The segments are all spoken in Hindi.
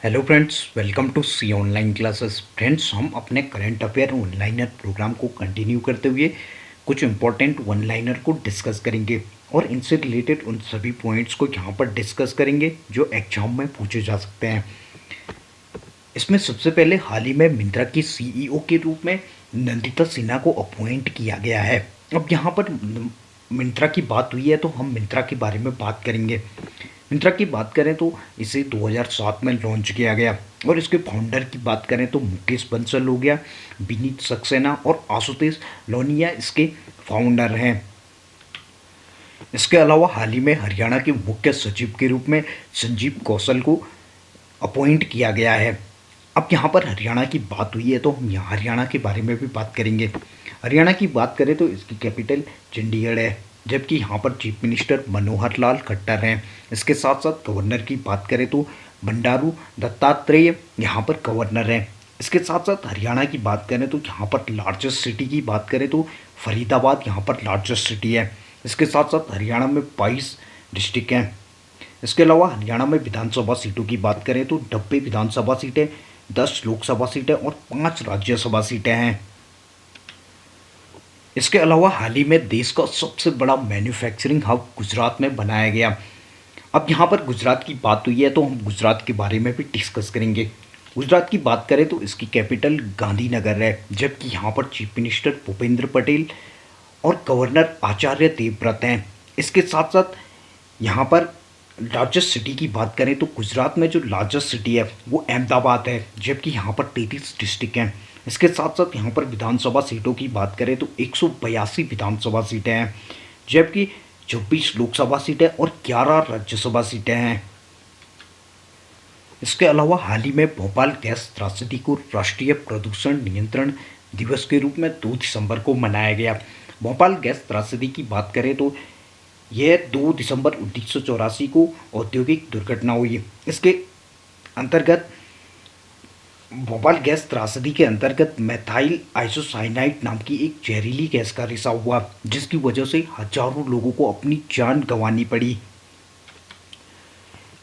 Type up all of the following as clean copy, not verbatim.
Hello friends, welcome to C online classes. Friends, हम अपने current affair one liner program को कंटिन्यू करते हुए कुछ इंपॉर्टेंट वन लाइनर को डिस्कस करेंगे और इनसे रिलेटेड उन सभी पॉइंट्स को यहाँ पर डिस्कस करेंगे जो एग्जाम में पूछे जा सकते हैं। इसमें सबसे पहले हाल ही में मिंत्रा की सीईओ के रूप में नंदिता सिन्हा को अपॉइंट किया गया है। अब यहाँ पर मिंत्रा की बात हुई है तो हम मिंत्रा के बारे में बात करेंगे। मिंत्रा की बात करें तो इसे 2007 में लॉन्च किया गया और इसके फाउंडर की बात करें तो मुकेश बंसल हो गया, विनीत सक्सेना और आशुतोष लोनिया इसके फाउंडर हैं। इसके अलावा हाल ही में हरियाणा के मुख्य सचिव के रूप में संजीव कौशल को अपॉइंट किया गया है। अब यहाँ पर हरियाणा की बात हुई है तो हम यहाँ हरियाणा के बारे में भी बात करेंगे। हरियाणा की बात करें तो इसकी कैपिटल चंडीगढ़ है, जबकि यहाँ पर चीफ मिनिस्टर मनोहर लाल खट्टर हैं। इसके साथ साथ गवर्नर की बात करें तो बंडारू दत्तात्रेय यहाँ पर गवर्नर हैं। इसके साथ साथ हरियाणा की बात करें तो यहाँ पर लार्जेस्ट सिटी की बात करें तो फरीदाबाद यहाँ पर लार्जेस्ट सिटी है। इसके साथ साथ हरियाणा में 22 डिस्ट्रिक्ट हैं। इसके अलावा हरियाणा में विधानसभा सीटों की बात करें तो 90 विधानसभा सीटें, 10 लोकसभा सीटें और 5 राज्यसभा सीटें हैं। इसके अलावा हाल ही में देश का सबसे बड़ा मैन्युफैक्चरिंग हब गुजरात में बनाया गया। अब यहाँ पर गुजरात की बात हुई है तो हम गुजरात के बारे में भी डिस्कस करेंगे। गुजरात की बात करें तो इसकी कैपिटल गांधीनगर है, जबकि यहाँ पर चीफ मिनिस्टर भूपेंद्र पटेल और गवर्नर आचार्य देवव्रत हैं। इसके साथ साथ यहाँ पर लार्जेस्ट सिटी की बात करें तो गुजरात में जो लार्जेस्ट सिटी है वो अहमदाबाद है, जबकि यहाँ पर 33 डिस्ट्रिक्ट हैं। इसके साथ साथ यहाँ पर विधानसभा सीटों की बात करें तो 182 विधानसभा सीटें हैं, जबकि 24 लोकसभा सीटें और 11 राज्यसभा सीटें हैं। इसके अलावा हाल ही में भोपाल गैस त्रासदी को राष्ट्रीय प्रदूषण नियंत्रण दिवस के रूप में 2 दिसंबर को मनाया गया। भोपाल गैस त्रासदी की बात करें तो यह 2 दिसंबर 1984 को औद्योगिक दुर्घटना हुई। इसके अंतर्गत भोपाल गैस त्रासदी के अंतर्गत मेथाइल आइसोसाइनाइड नाम की एक जहरीली गैस का रिसाव हुआ, जिसकी वजह से हजारों लोगों को अपनी जान गंवानी पड़ी।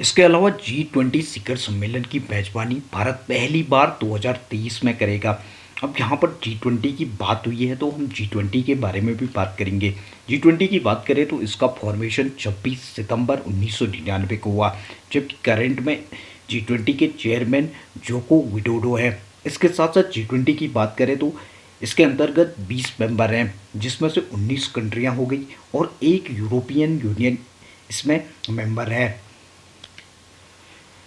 इसके अलावा G20 शिखर सम्मेलन की मेजबानी भारत पहली बार 2023 में करेगा। अब यहाँ पर G20 की बात हुई है तो हम G20 के बारे में भी बात करेंगे। G20 की बात करें तो इसका फॉर्मेशन 26 सितंबर 1999 को हुआ, जबकि करंट में G20 के चेयरमैन जोको विडोडो है। इसके साथ साथ G20 की बात करें तो इसके अंतर्गत 20 मेंबर हैं, जिसमें से 19 कंट्रियां हो गई और एक यूरोपियन यूनियन इसमें मेंबर है।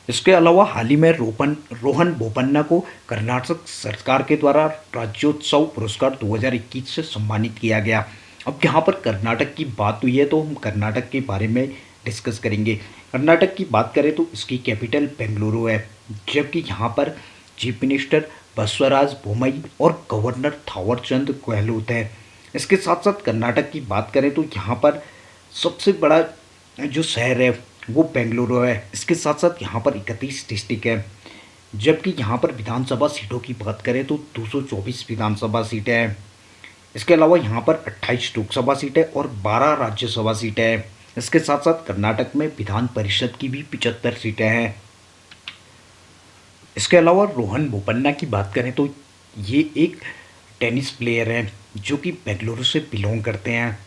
इसके अलावा हाल ही में रोहन बोपन्ना को कर्नाटक सरकार के द्वारा राज्योत्सव पुरस्कार 2021 से सम्मानित किया गया। अब यहाँ पर कर्नाटक की बात हुई है तो हम कर्नाटक के बारे में डिस्कस करेंगे। कर्नाटक की बात करें तो इसकी कैपिटल बेंगलुरु है, जबकि यहाँ पर चीफ मिनिस्टर बसवराज बोम्मई और गवर्नर थावरचंद गहलोत हैं। इसके साथ साथ कर्नाटक की बात करें तो यहाँ पर सबसे बड़ा जो शहर है वो बेंगलुरु है। इसके साथ साथ यहाँ पर 31 डिस्ट्रिक्ट है, जबकि यहाँ पर विधानसभा सीटों की बात करें तो 224 विधानसभा सीटें हैं। इसके अलावा यहाँ पर 28 लोकसभा सीटें और 12 राज्यसभा सीटें हैं। इसके साथ साथ कर्नाटक में विधान परिषद की भी 75 सीटें हैं। इसके अलावा रोहन बोपन्ना की बात करें तो ये एक टेनिस प्लेयर हैं जो कि बेंगलुरु से बिलोंग करते हैं।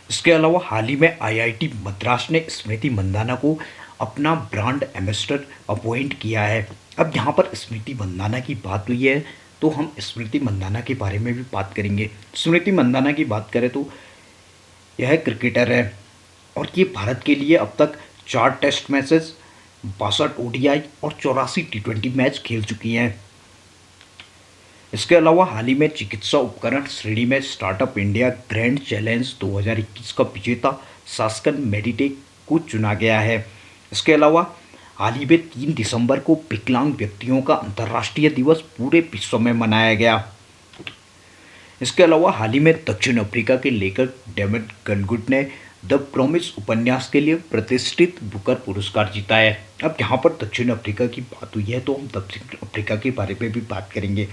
इसके अलावा हाल ही में IIT मद्रास ने स्मृति मंदाना को अपना ब्रांड एम्बेसडर अपॉइंट किया है। अब यहाँ पर स्मृति मंदाना की बात हुई है तो हम स्मृति मंदाना के बारे में भी बात करेंगे। स्मृति मंदाना की बात करें तो यह क्रिकेटर है और ये भारत के लिए अब तक 4 टेस्ट मैचेस, 62 ODI और 84 T20 मैच खेल चुकी हैं। इसके अलावा हाल ही में चिकित्सा उपकरण श्रेणी में स्टार्टअप इंडिया ग्रैंड चैलेंज 2021 का विजेता सास्कन मेडिटेक को चुना गया है। इसके अलावा हाल ही में 3 दिसंबर को विकलांग व्यक्तियों का अंतर्राष्ट्रीय दिवस पूरे विश्व में मनाया गया। इसके अलावा हाल ही में दक्षिण अफ्रीका के लेखक डेविड गलगुड ने द प्रॉमिस उपन्यास के लिए प्रतिष्ठित बुकर पुरस्कार जीता है। अब यहाँ पर दक्षिण अफ्रीका की बात हुई है तो हम दक्षिण अफ्रीका के बारे में भी बात करेंगे।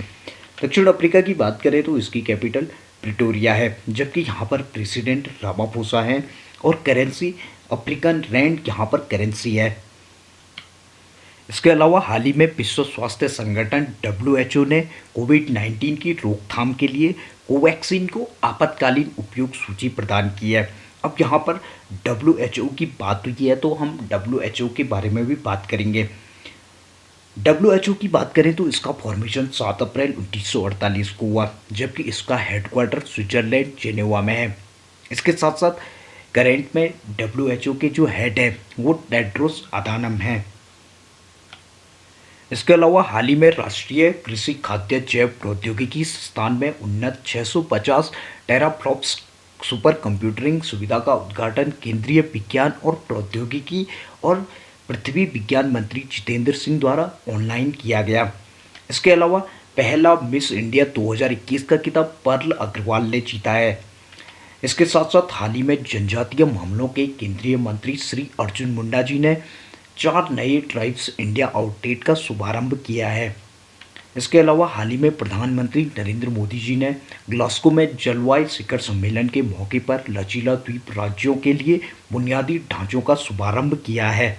दक्षिण अफ्रीका की बात करें तो इसकी कैपिटल प्रिटोरिया है, जबकि यहाँ पर प्रेसिडेंट रामाफोसा है और करेंसी अफ्रीकन रैंड यहाँ पर करेंसी है। इसके अलावा हाल ही में विश्व स्वास्थ्य संगठन WHO ने कोविड-19 की रोकथाम के लिए कोवैक्सीन को आपातकालीन उपयोग सूची प्रदान की है। अब यहाँ पर WHO की बात हुई है तो हम WHO के बारे में भी बात करेंगे। WHO की बात करें तो इसका फॉर्मेशन 7 अप्रैल 1948 को हुआ, जबकि इसका हेडक्वार्टर स्विट्जरलैंड जेनेवा में है। इसके साथ साथ करेंट में WHO के जो हेड है वो टेड्रोस अधानम है। इसके अलावा हाल ही में राष्ट्रीय कृषि खाद्य जैव प्रौद्योगिकी संस्थान में उन्नत 650 टेराफ्लॉप्स सुपर कंप्यूटिंग सुविधा का उद्घाटन केंद्रीय विज्ञान और प्रौद्योगिकी और पृथ्वी विज्ञान मंत्री जितेंद्र सिंह द्वारा ऑनलाइन किया गया। इसके अलावा पहला मिस इंडिया 2021 का खिताब पर्ल अग्रवाल ने जीता है। इसके साथ साथ हाल ही में जनजातीय मामलों के केंद्रीय मंत्री श्री अर्जुन मुंडा जी ने 4 नए ट्राइब्स इंडिया आउटलेट का शुभारंभ किया है। इसके अलावा हाल ही में प्रधानमंत्री नरेंद्र मोदी जी ने ग्लासगो में जलवायु शिखर सम्मेलन के मौके पर लचीला द्वीप राज्यों के लिए बुनियादी ढांचों का शुभारंभ किया है।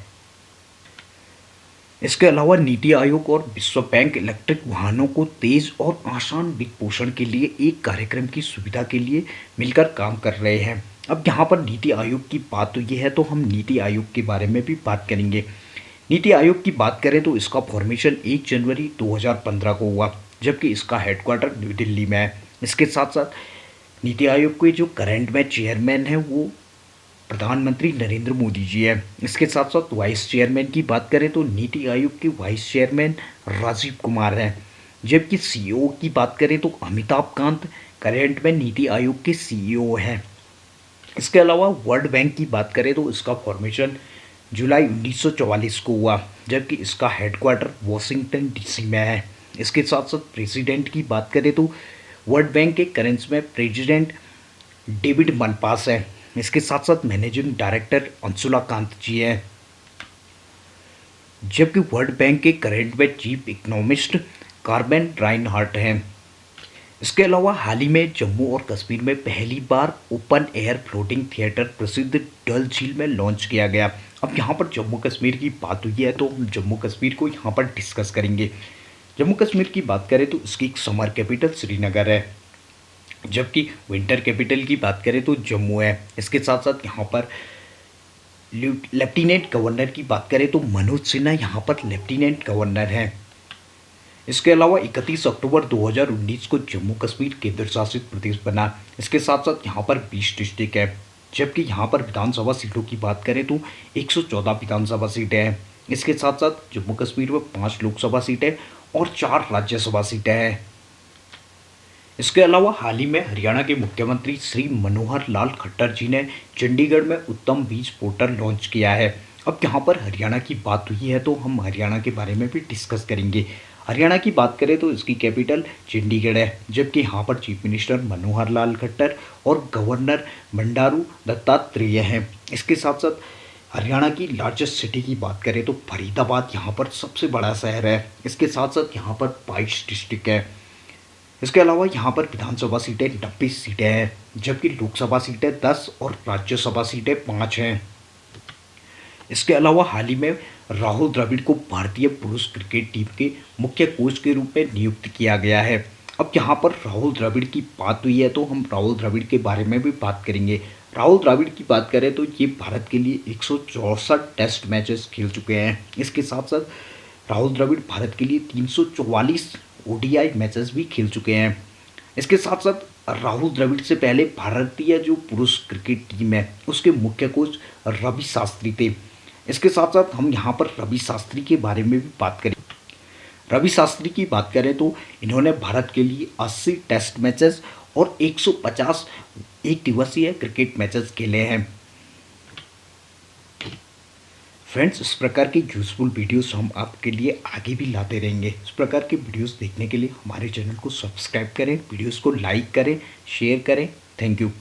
इसके अलावा नीति आयोग और विश्व बैंक इलेक्ट्रिक वाहनों को तेज और आसान वित्तपोषण के लिए एक कार्यक्रम की सुविधा के लिए मिलकर काम कर रहे हैं। अब यहाँ पर नीति आयोग की बात तो ये है तो हम नीति आयोग के बारे में भी बात करेंगे। नीति आयोग की बात करें तो इसका फॉर्मेशन 1 जनवरी 2015 को हुआ, जबकि इसका हेडक्वार्टर न्यू दिल्ली में है। इसके साथ साथ नीति आयोग के जो करंट में चेयरमैन है वो प्रधानमंत्री नरेंद्र मोदी जी है। इसके साथ साथ वाइस चेयरमैन की बात करें तो नीति आयोग के वाइस चेयरमैन राजीव कुमार हैं, जबकि CEO की बात करें तो अमिताभ कांत करंट में नीति आयोग के CEO हैं। इसके अलावा वर्ल्ड बैंक की बात करें तो इसका फॉर्मेशन जुलाई 1944 को हुआ, जबकि इसका हेडक्वार्टर वॉशिंगटन DC में है। इसके साथ साथ प्रेसिडेंट की बात करें तो वर्ल्ड बैंक के करंट में प्रेसिडेंट डेविड मलपास है। इसके साथ साथ मैनेजिंग डायरेक्टर अंशुला कांत जी हैं, जबकि वर्ल्ड बैंक के करंट में चीफ इकोनॉमिस्ट कार्बन राइनहार्ट हैं। इसके अलावा हाल ही में जम्मू और कश्मीर में पहली बार ओपन एयर फ्लोटिंग थिएटर प्रसिद्ध डल झील में लॉन्च किया गया। अब यहाँ पर जम्मू कश्मीर की बात हुई है तो हम जम्मू कश्मीर को यहाँ पर डिस्कस करेंगे। जम्मू कश्मीर की बात करें तो इसकी एक समर कैपिटल श्रीनगर है, जबकि विंटर कैपिटल की बात करें तो जम्मू है। इसके साथ साथ यहाँ पर लेफ्टिनेंट गवर्नर की बात करें तो मनोज सिन्हा यहाँ पर लेफ्टिनेंट गवर्नर हैं। इसके अलावा 31 अक्टूबर 2019 को जम्मू कश्मीर केंद्र शासित प्रदेश बना। इसके साथ साथ यहाँ पर 20 डिस्ट्रिक्ट है, जबकि यहाँ पर विधानसभा सीटों की बात करें तो 114 विधानसभा सीटें हैं। इसके साथ साथ जम्मू कश्मीर में 5 लोकसभा सीटें और 4 राज्यसभा सीटें हैं। इसके अलावा हाल ही में हरियाणा के मुख्यमंत्री श्री मनोहर लाल खट्टर जी ने चंडीगढ़ में उत्तम बीज पोर्टल लॉन्च किया है। अब यहाँ पर हरियाणा की बात हुई है तो हम हरियाणा के बारे में भी डिस्कस करेंगे। हरियाणा की बात करें तो इसकी कैपिटल चंडीगढ़ है, जबकि यहाँ पर चीफ मिनिस्टर मनोहर लाल खट्टर और गवर्नर बंडारू दत्तात्रेय हैं। इसके साथ साथ हरियाणा की लार्जेस्ट सिटी की बात करें तो फरीदाबाद यहाँ पर सबसे बड़ा शहर है। इसके साथ साथ यहाँ पर 22 डिस्ट्रिक्ट है। इसके अलावा यहाँ पर विधानसभा सीटें 90 सीटें हैं, जबकि लोकसभा सीटें 10 और राज्यसभा सीटें 5 हैं। इसके अलावा हाल ही में राहुल द्रविड़ को भारतीय पुरुष क्रिकेट टीम के मुख्य कोच के रूप में नियुक्त किया गया है। अब यहाँ पर राहुल द्रविड़ की बात हुई है तो हम राहुल द्रविड़ के बारे में भी बात करेंगे। राहुल द्रविड़ की बात करें तो ये भारत के लिए 164 टेस्ट मैचेस खेल चुके हैं। इसके साथ साथ राहुल द्रविड़ भारत के लिए 344 ODI मैचेस भी खेल चुके हैं। इसके साथ साथ राहुल द्रविड़ से पहले भारतीय जो पुरुष क्रिकेट टीम है उसके मुख्य कोच रवि शास्त्री थे। इसके साथ साथ हम यहाँ पर रवि शास्त्री के बारे में भी बात करें। रवि शास्त्री की बात करें तो इन्होंने भारत के लिए 80 टेस्ट मैचेस और 150 एक दिवसीय क्रिकेट मैचेस खेले हैं। फ्रेंड्स, इस प्रकार की यूजफुल वीडियोस हम आपके लिए आगे भी लाते रहेंगे। इस प्रकार के वीडियोस देखने के लिए हमारे चैनल को सब्सक्राइब करें, वीडियोस को लाइक करें, शेयर करें। Thank you.